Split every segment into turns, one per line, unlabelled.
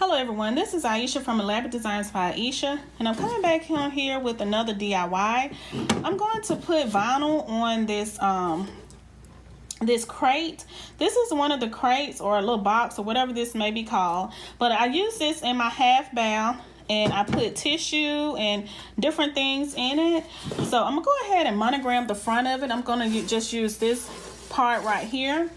Hello everyone, this is Ieasha from Elaborate Designs by Ieasha, and I'm coming back on here with another DIY. I'm going to put vinyl on this crate. This is one of the crates or a little box or whatever this may be called, but I use this in my half bowl and I put tissue and different things in it. So I'm gonna go ahead and monogram the front of it. I'm gonna just use this part right here,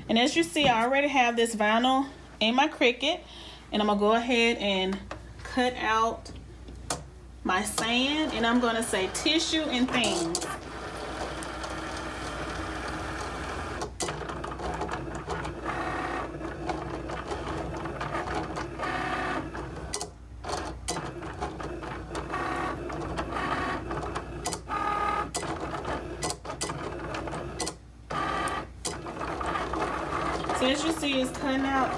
and as you see, I already have this vinyl in my Cricut. And I'm gonna go ahead and cut out my sand, and I'm gonna say tissue and things. So as you see, it's cutting out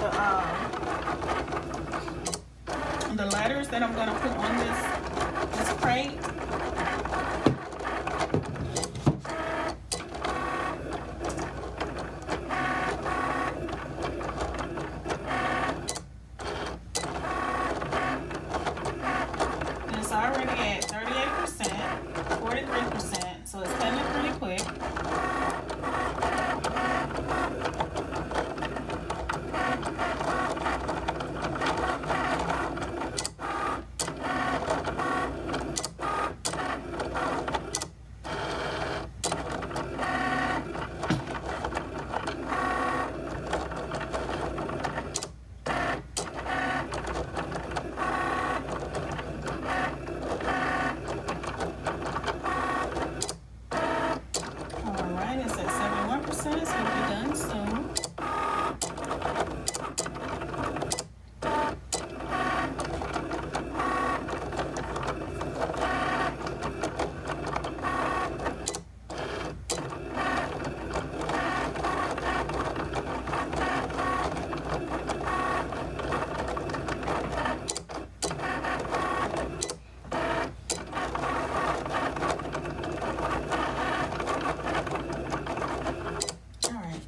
the letters that I'm going to put on this crate. And it's already at 38%, 43%, so it's cutting it pretty quick. So we'll be done soon.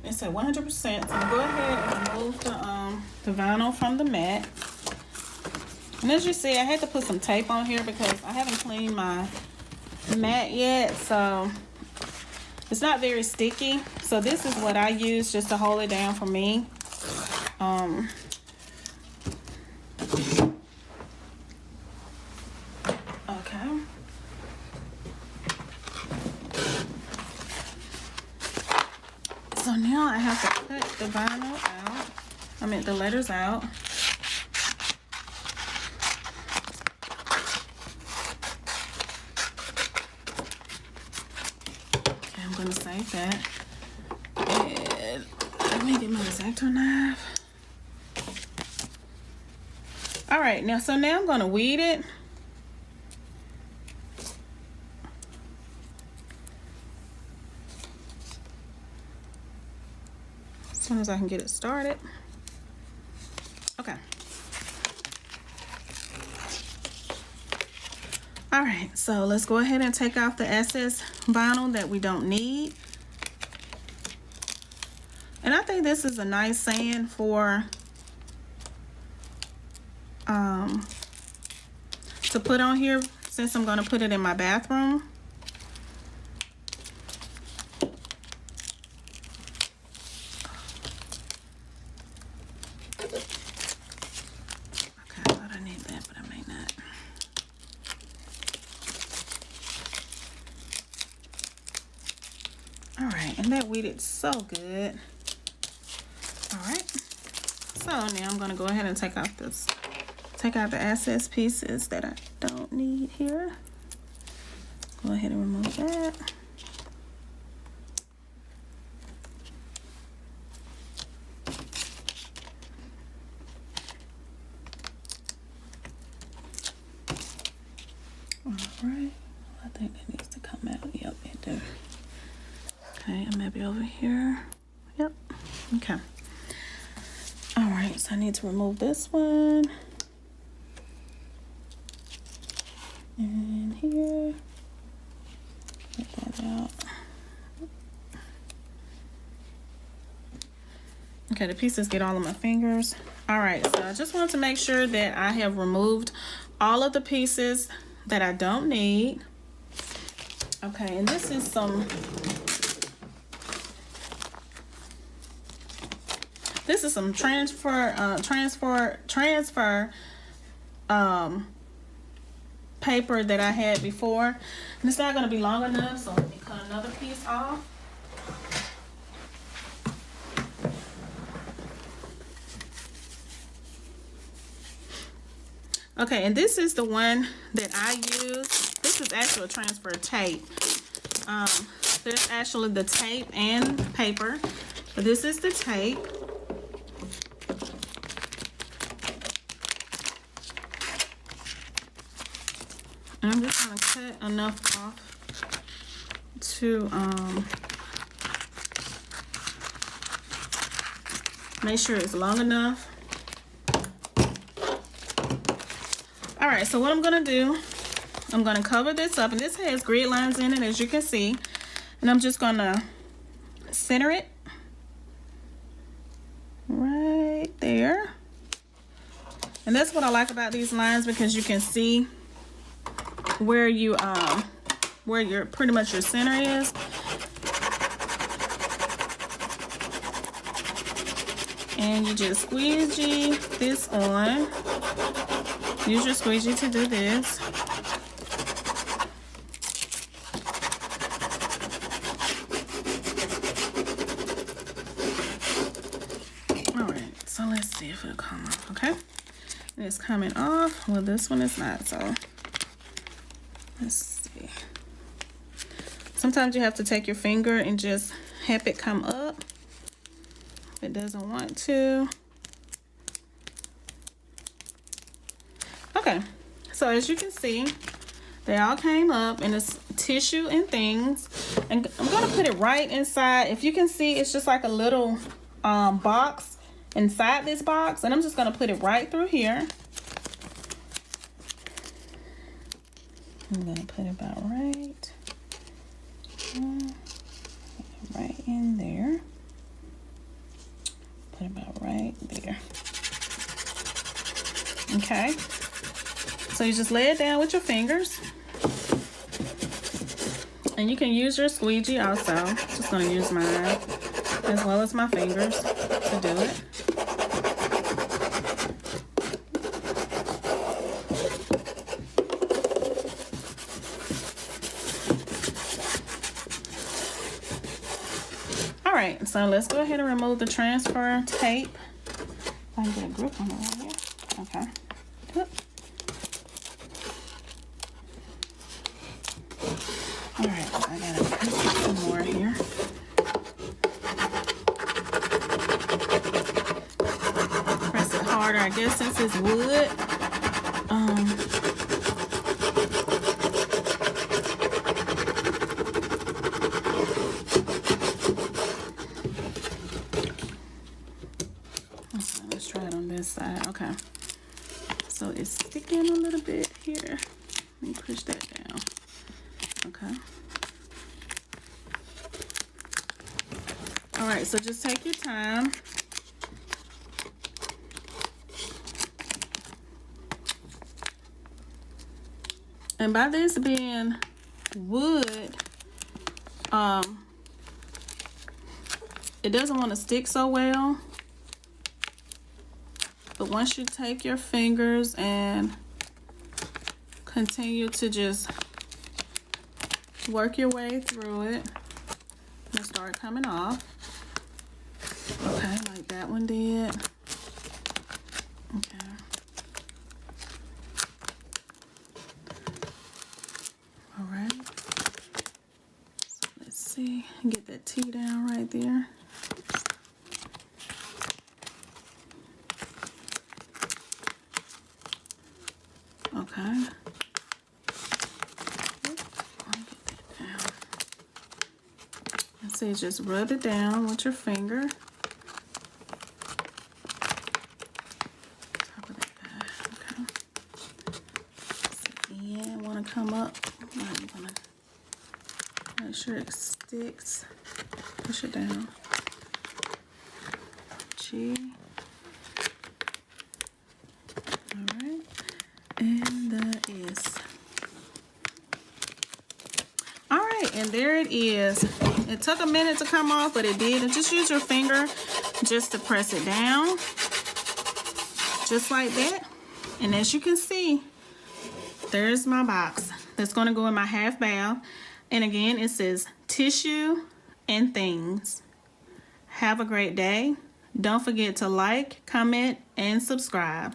It's at 100%. So I'm gonna go ahead and remove the vinyl from the mat. And as you see, I had to put some tape on here because I haven't cleaned my mat yet, so it's not very sticky. So this is what I use just to hold it down for me. Okay. So now I have to cut the vinyl out. I mean the letters out. Okay, I'm gonna save that. And let me get my X-Acto knife. All right, now I'm gonna weed it. As soon as I can get it started. Okay. All right, so let's go ahead and take off the excess vinyl that we don't need. And I think this is a nice sand for to put on here since I'm going to put it in my bathroom. All right, and that weeded so good. All right, so now I'm gonna go ahead and take out the excess pieces that I don't need here. Go ahead and remove that. All right, I think that needs to come out. Yep, it does. Okay, and maybe over here. Yep. Okay. All right, so I need to remove this one. And here. Get that out. Okay, the pieces get all of my fingers. All right, so I just want to make sure that I have removed all of the pieces that I don't need. Okay, and this is some transfer paper that I had before, and it's not going to be long enough, so let me cut another piece off. Okay, and this is the one that I use. This is actually a transfer tape. There's actually the tape and paper, but this is the tape. And I'm just gonna cut enough off to make sure it's long enough. All right, so what I'm gonna do, I'm gonna cover this up, and this has grid lines in it, as you can see, and I'm just gonna center it right there. And that's what I like about these lines, because you can see where your pretty much your center is. And you just squeegee this on. Use your squeegee to do this. Alright, so let's see if it'll come off, okay? And it's coming off. Well, this one is not, so let's see. Sometimes you have to take your finger and just have it come up. If it doesn't want to. Okay, so as you can see, they all came up, and it's tissue and things. And I'm gonna put it right inside. If you can see, it's just like a little box inside this box, and I'm just gonna put it right through here. I'm gonna put it about right in there. Put it about right there. Okay. So you just lay it down with your fingers. And you can use your squeegee also. Just gonna use mine as well as my fingers to do it. All right, so let's go ahead and remove the transfer tape. If I can get a grip on it right here. Okay. Oop. All right, I gotta put some more here. Press it harder, I guess, since it's wood. Let's try it on this side. Okay. So it's sticking a little bit here. Let me push that down. Okay. All right, so just take your time. And by this being wood, it doesn't want to stick so well. But once you take your fingers and continue to just work your way through it, it'll start coming off. Okay, like that one did. Okay. All right. So let's see. Get that T down right there. Okay. So you just rub it down with your finger. Top of that guy. Okay. So yeah, want to come up. I'm gonna make sure it sticks. Push it down. G. Alright. And the S. Alright, and there it is. It took a minute to come off, but it did. And just use your finger just to press it down. Just like that. And as you can see, there's my box that's going to go in my half bowl. And again, it says tissue and things. Have a great day. Don't forget to like, comment, and subscribe.